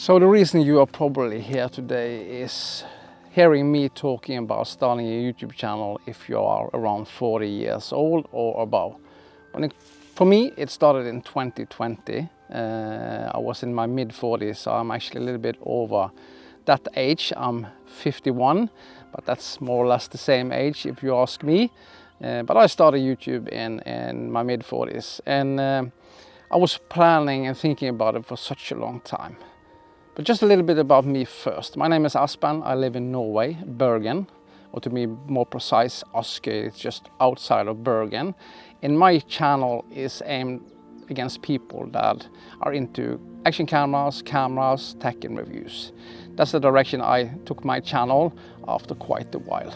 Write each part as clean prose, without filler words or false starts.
So the reason you are probably here today is hearing me talking about starting a YouTube channel if you are around 40 years old or above. For me, it started in 2020. I was in my mid-40s, so I'm actually a little bit over that age. I'm 51, but that's more or less the same age if you ask me. But I started YouTube in my mid-40s, and I was planning and thinking about it for such a long time. But just a little bit about me first. My name is Aspen. I live in Norway, Bergen, or to be more precise, Askøy. It's just outside of Bergen. And my channel is aimed against people that are into action cameras, tech and reviews. That's the direction I took my channel after quite a while.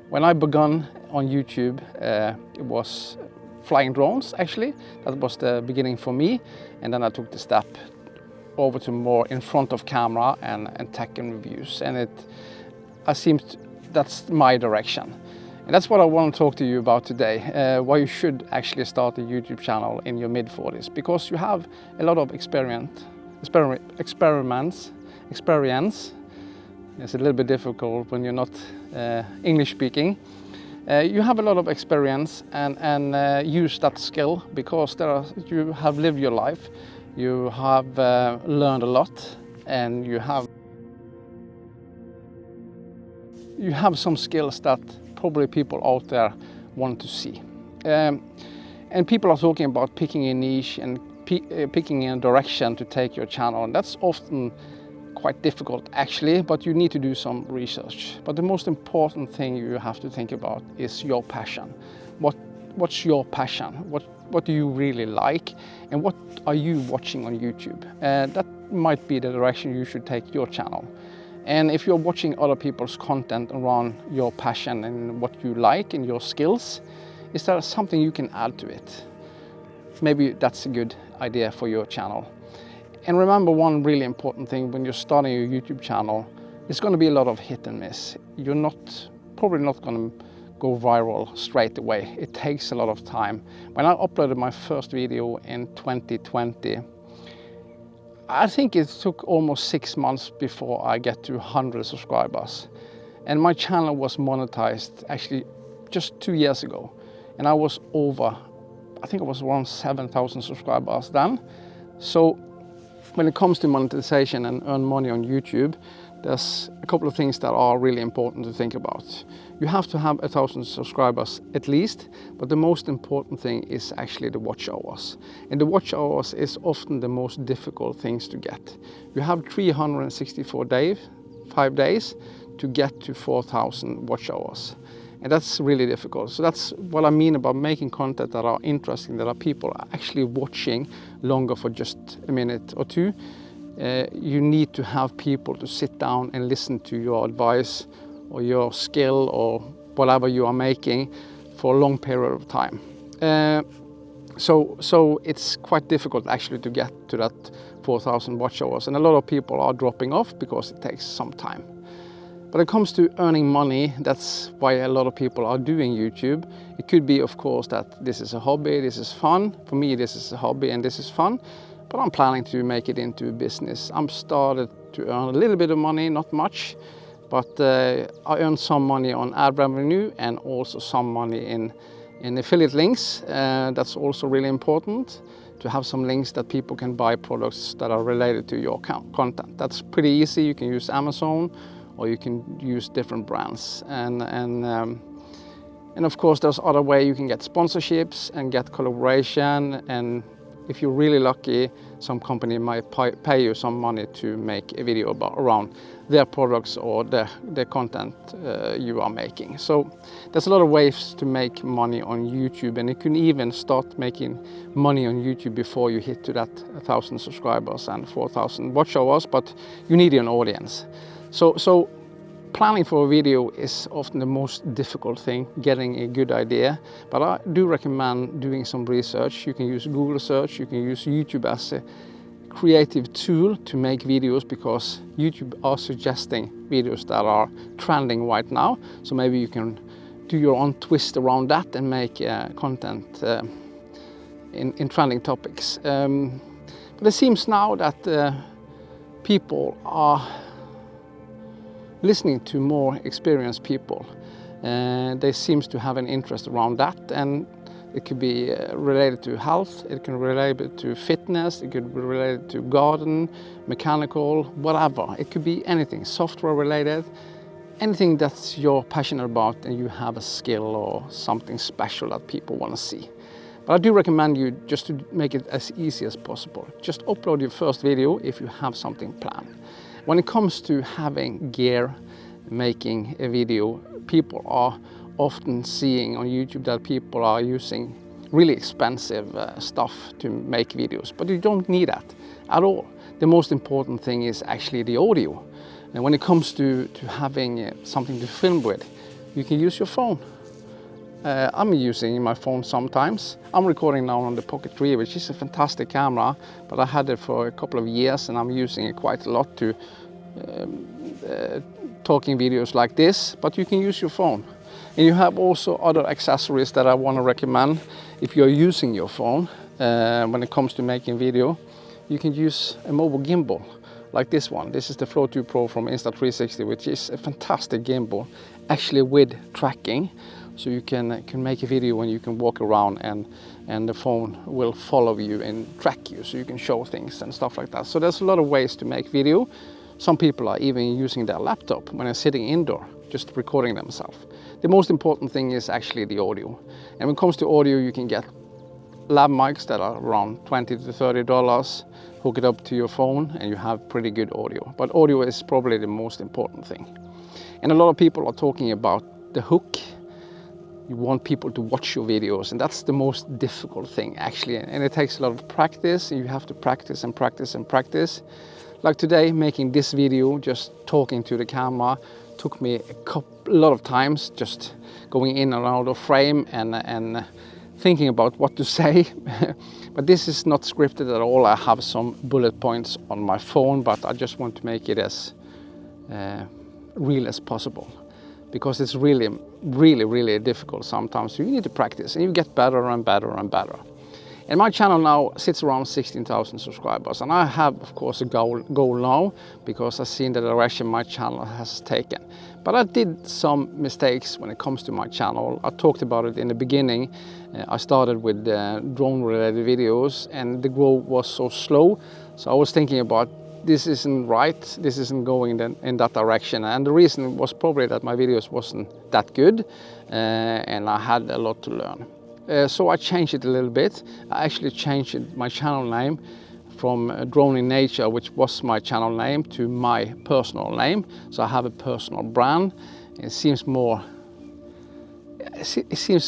When I began on YouTube, it was flying drones actually. That was the beginning for me. And then I took the step over to more in front of camera and tech and reviews, and that's my direction, and that's what I want to talk to you about today. Why you should actually start a YouTube channel in your mid-40s, because you have a lot of experience. It's a little bit difficult when you're not English speaking. You have a lot of experience and use that skill because you have lived your life. You have learned a lot, and you have some skills that probably people out there want to see. And people are talking about picking a niche and picking a direction to take your channel, and that's often quite difficult actually, but you need to do some research. But the most important thing you have to think about is your passion. What's your passion? What do you really like, and what are you watching on YouTube? That might be the direction you should take your channel. And if you're watching other people's content around your passion and what you like and your skills, is there something you can add to it? Maybe that's a good idea for your channel. And remember one really important thing when you're starting your YouTube channel, it's going to be a lot of hit and miss. You're probably not going to go viral straight away. It takes a lot of time. When I uploaded my first video in 2020, I think it took almost 6 months before I get to 100 subscribers. And my channel was monetized actually just 2 years ago. And I was around 7,000 subscribers then. So when it comes to monetization and earn money on YouTube, there's a couple of things that are really important to think about. You have to have 1,000 subscribers at least, but the most important thing is actually the watch hours. And the watch hours is often the most difficult things to get. You have 5 days to get to 4,000 watch hours. And that's really difficult. So that's what I mean about making content that are interesting, that are people actually watching longer for just a minute or two. You need to have people to sit down and listen to your advice or your skill or whatever you are making for a long period of time. So it's quite difficult actually to get to that 4,000 watch hours, and a lot of people are dropping off because it takes some time. But when it comes to earning money, that's why a lot of people are doing YouTube. It could be, of course, that this is a hobby, this is fun. For me, this is a hobby and this is fun. But I'm planning to make it into a business. I'm started to earn a little bit of money, not much, but I earn some money on ad revenue and also some money in affiliate links. That's also really important, to have some links that people can buy products that are related to your content. That's pretty easy. You can use Amazon or you can use different brands. And of course, there's other ways you can get sponsorships and get collaboration, and if you're really lucky, some company might pay you some money to make a video around their products or the content you are making. So there's a lot of ways to make money on YouTube, and you can even start making money on YouTube before you hit to that 1,000 subscribers and 4,000 watch hours, but you need an audience. So planning for a video is often the most difficult thing, getting a good idea, but I do recommend doing some research. You can use Google search, you can use YouTube as a creative tool to make videos, because YouTube are suggesting videos that are trending right now. So maybe you can do your own twist around that and make content in trending topics. But it seems now that people are listening to more experienced people. They seems to have an interest around that, and it could be related to health, it can be related to fitness, it could be related to garden, mechanical, whatever. It could be anything, software related, anything that you're passionate about and you have a skill or something special that people want to see. But I do recommend you just to make it as easy as possible. Just upload your first video if you have something planned. When it comes to having gear, making a video, people are often seeing on YouTube that people are using really expensive stuff to make videos, but you don't need that at all. The most important thing is actually the audio. And when it comes to having something to film with, you can use your phone. I'm using my phone sometimes. I'm recording now on the Pocket 3, which is a fantastic camera, but I had it for a couple of years and I'm using it quite a lot to talking videos like this, but you can use your phone. And you have also other accessories that I want to recommend if you're using your phone when it comes to making video. You can use a mobile gimbal like this one. This is the Flow 2 Pro from Insta360, which is a fantastic gimbal, actually with tracking. So you can make a video when you can walk around and the phone will follow you and track you, so you can show things and stuff like that. So there's a lot of ways to make video. Some people are even using their laptop when they're sitting indoor, just recording themselves. The most important thing is actually the audio. And when it comes to audio, you can get lab mics that are around $20 to $30, hook it up to your phone and you have pretty good audio. But audio is probably the most important thing. And a lot of people are talking about the hook. You want people to watch your videos, and that's the most difficult thing actually. And it takes a lot of practice, and you have to practice and practice and practice. Like today, making this video, just talking to the camera, took me a lot of times, just going in and out of frame and thinking about what to say. But this is not scripted at all. I have some bullet points on my phone, but I just want to make it as real as possible, because it's really difficult sometimes. So you need to practice and you get better and better and better. And my channel now sits around 16,000 subscribers, and I have of course a goal now, because I've seen the direction my channel has taken. But I did some mistakes when it comes to my channel. I talked about it in the beginning. I started with drone related videos and the growth was so slow. So I was thinking about, this isn't right, this isn't going in that direction. And the reason was probably that my videos wasn't that good and I had a lot to learn. So I changed it a little bit. I actually changed my channel name from Drone in Nature, which was my channel name, to my personal name. So I have a personal brand. It seems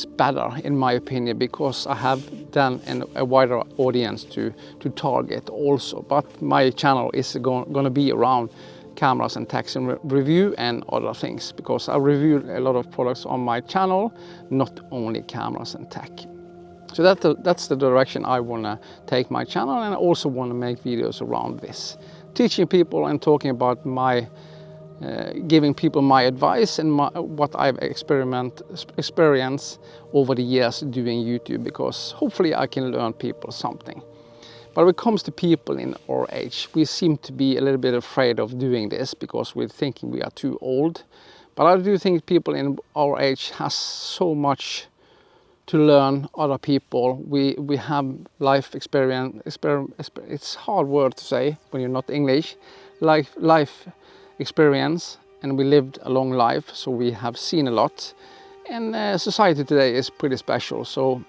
better in my opinion, because I have then a wider audience to target also. But my channel is going to be around cameras and tech and review and other things, because I review a lot of products on my channel, not only cameras and tech. So that's the direction I want to take my channel, and I also want to make videos around this, teaching people and talking about giving people my advice and what I've experienced over the years doing YouTube, because hopefully I can learn people something. But when it comes to people in our age, we seem to be a little bit afraid of doing this because we're thinking we are too old. But I do think people in our age has so much to learn other people. We have life experience. It's a hard word to say when you're not English. Life experience, and we lived a long life, so we have seen a lot. And society today is pretty special, so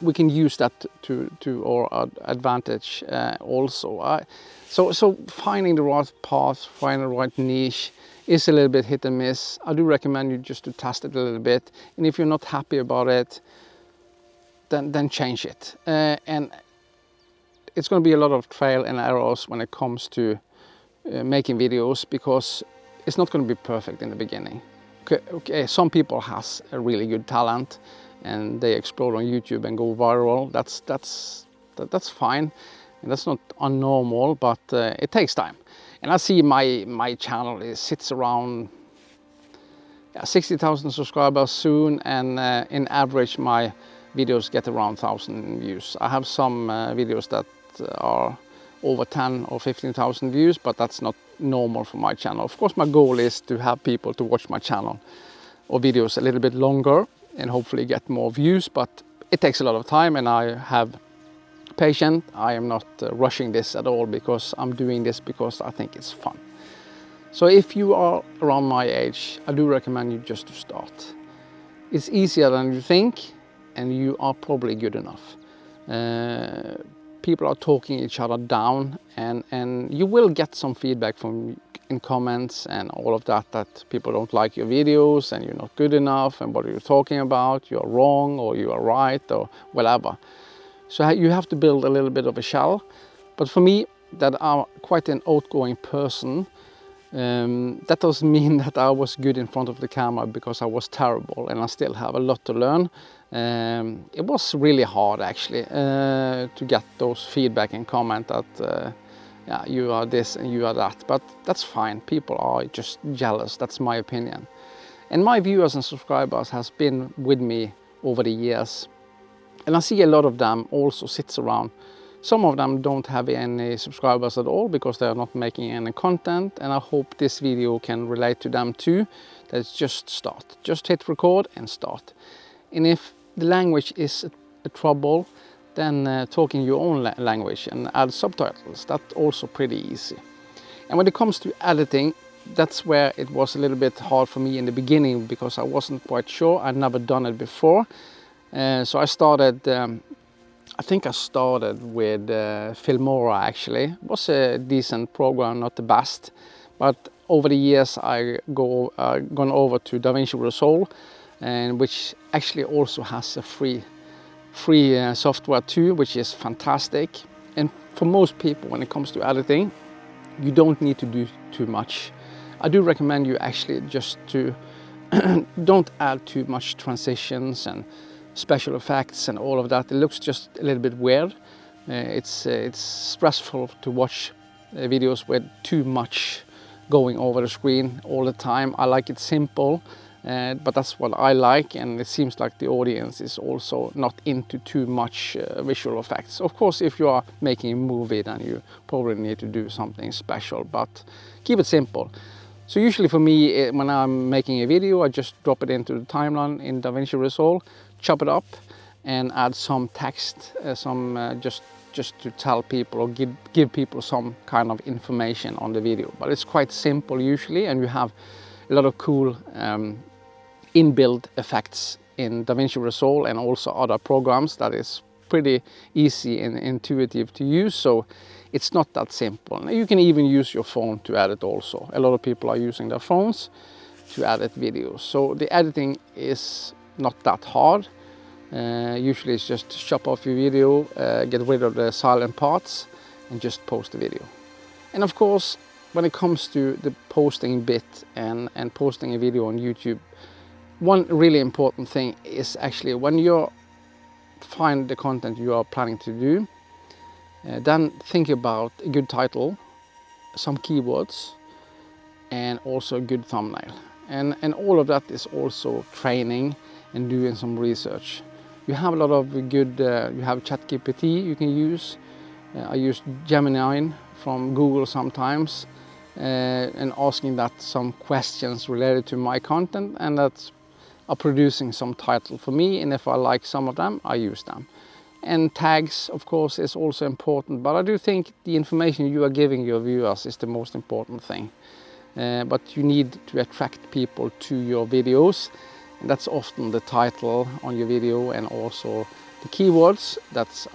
we can use that to our advantage also. So finding the right path, finding the right niche is a little bit hit and miss. I do recommend you just to test it a little bit, and if you're not happy about it, then change it. And it's going to be a lot of trial and errors when it comes to making videos, because it's not going to be perfect in the beginning. Okay, some people has a really good talent and they explode on YouTube and go viral. That's fine, and that's not unnormal, but it takes time. And I see my channel sits around 60,000 subscribers soon, and in average my videos get around 1,000 views. I have some videos that are over 10 or 15,000 views, but that's not normal for my channel. Of course, my goal is to have people to watch my channel or videos a little bit longer and hopefully get more views, but it takes a lot of time, and I have patience. I am not rushing this at all, because I'm doing this because I think it's fun. So if you are around my age, I do recommend you just to start. It's easier than you think, and you are probably good enough. People are talking each other down, and you will get some feedback from in comments and all of that, that people don't like your videos and you're not good enough, and what are you talking about, you're wrong or you are right or whatever. So you have to build a little bit of a shell. But for me, that I'm quite an outgoing person, that doesn't mean that I was good in front of the camera, because I was terrible, and I still have a lot to learn. It was really hard actually to get those feedback and comment that yeah, you are this and you are that, but that's fine. People are just jealous, that's my opinion. And my viewers and subscribers has been with me over the years, and I see a lot of them also sits around. Some of them don't have any subscribers at all because they are not making any content, and I hope this video can relate to them too. That's just start, just hit record and start. And if the language is a trouble, then talk in your own language and add subtitles. That's also pretty easy. And when it comes to editing, that's where it was a little bit hard for me in the beginning, because I wasn't quite sure. I'd never done it before. So I started, I think I started with Filmora actually. It was a decent program, not the best. But over the years I gone over to DaVinci Resolve, and which actually also has a free software too, which is fantastic. And for most people, when it comes to editing, you don't need to do too much. I do recommend you actually just to don't add too much transitions and special effects and all of that. It looks just a little bit weird. It's stressful to watch videos with too much going over the screen all the time. I like it simple. But that's what I like, and it seems like the audience is also not into too much visual effects. Of course, if you are making a movie, then you probably need to do something special, but keep it simple. So usually for me, when I'm making a video, I just drop it into the timeline in DaVinci Resolve, chop it up, and add some text, just to tell people or give people some kind of information on the video. But it's quite simple usually, and you have a lot of cool inbuilt effects in DaVinci Resolve and also other programs that is pretty easy and intuitive to use. So it's not that simple. You can even use your phone to edit also. A lot of people are using their phones to edit videos. So the editing is not that hard. Usually it's just chop off your video, get rid of the silent parts, and just post the video. And of course, when it comes to the posting bit and posting a video on YouTube, one really important thing is actually when you find the content you are planning to do, then think about a good title, some keywords, and also a good thumbnail. And all of that is also training and doing some research. You have a lot of good, you have ChatGPT you can use. I use Gemini from Google sometimes, and asking that some questions related to my content, and that's are producing some title for me, and if I like some of them, I use them. And tags, of course, is also important, but I do think the information you are giving your viewers is the most important thing. But you need to attract people to your videos, and that's often the title on your video and also the keywords that's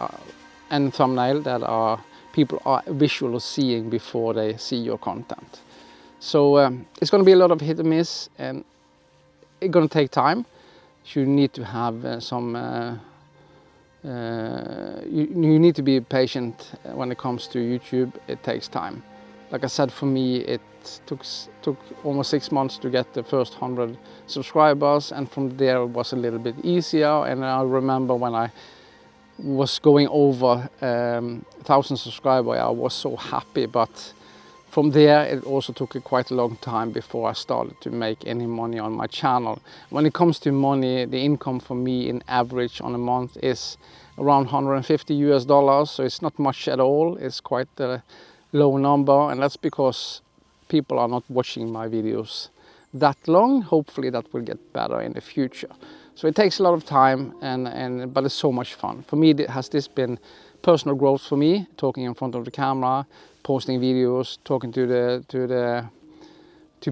and thumbnail that are people are visually seeing before they see your content. So it's going to be a lot of hit and miss, and it's going to take time. You need to have you need to be patient when it comes to YouTube. It takes time. Like I said, for me it took almost 6 months to get the first 100 subscribers, and from there it was a little bit easier. And I remember when I was going over 1,000 subscribers, I was so happy, but From there, it also took quite a long time before I started to make any money on my channel. When it comes to money, the income for me in average on a month is around $150 US, so it's not much at all. It's quite a low number, and that's because people are not watching my videos that long. Hopefully that will get better in the future. So it takes a lot of time, but it's so much fun. For me, has this been personal growth for me, talking in front of the camera, posting videos, talking to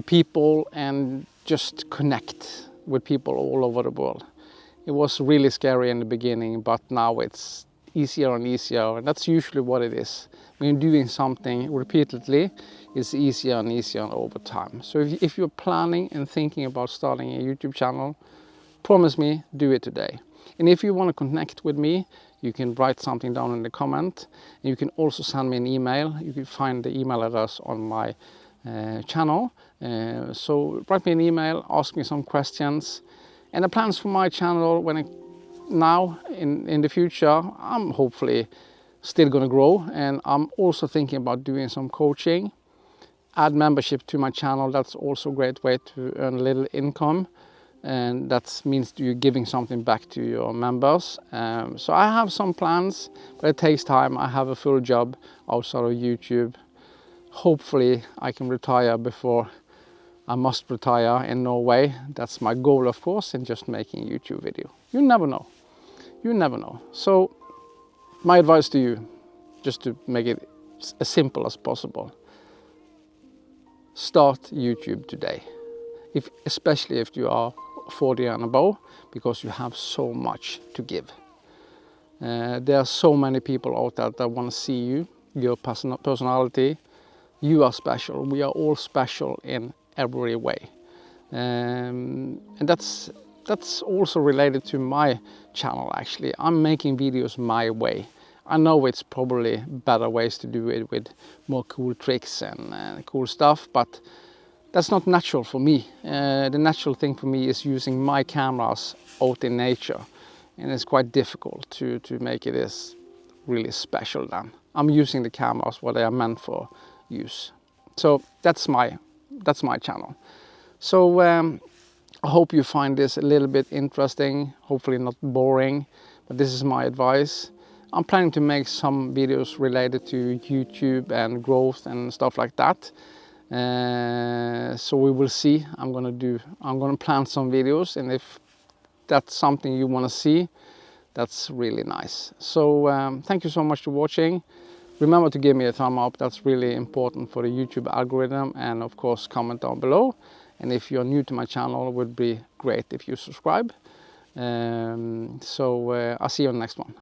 people, and just connect with people all over the world. It was really scary in the beginning, but now it's easier and easier, and that's usually what it is. When you're doing something repeatedly, it's easier and easier over time. So if you're planning and thinking about starting a YouTube channel, promise me, do it today. And if you want to connect with me, you can write something down in the comment. And you can also send me an email. You can find the email address on my channel. So write me an email, ask me some questions. And the plans for my channel now in the future, I'm hopefully still going to grow. And I'm also thinking about doing some coaching. Add membership to my channel. That's also a great way to earn a little income. And that means you're giving something back to your members. So I have some plans, but it takes time. I have a full job outside of YouTube. Hopefully I can retire before I must retire in Norway. That's my goal, of course, in just making a YouTube video. You never know. You never know. So my advice to you, just to make it as simple as possible, start YouTube today. Especially if you are 40 and above, because you have so much to give. There are so many people out there that want to see you, your personality. You are special. We are all special in every way. And that's also related to my channel, actually. I'm making videos my way. I know it's probably better ways to do it with more cool tricks and cool stuff, but that's not natural for me. The natural thing for me is using my cameras out in nature, and it's quite difficult to make it as really special then. I'm using the cameras what they are meant for use. So that's my channel. So I hope you find this a little bit interesting, hopefully not boring, but this is my advice. I'm planning to make some videos related to YouTube and growth and stuff like that. So we will see. I'm gonna plan some videos, and if that's something you want to see, that's really nice. So thank you so much for watching. Remember to give me a thumb up. That's really important for the YouTube algorithm, and of course comment down below. And if you're new to my channel, it would be great if you subscribe. I'll see you on the next one.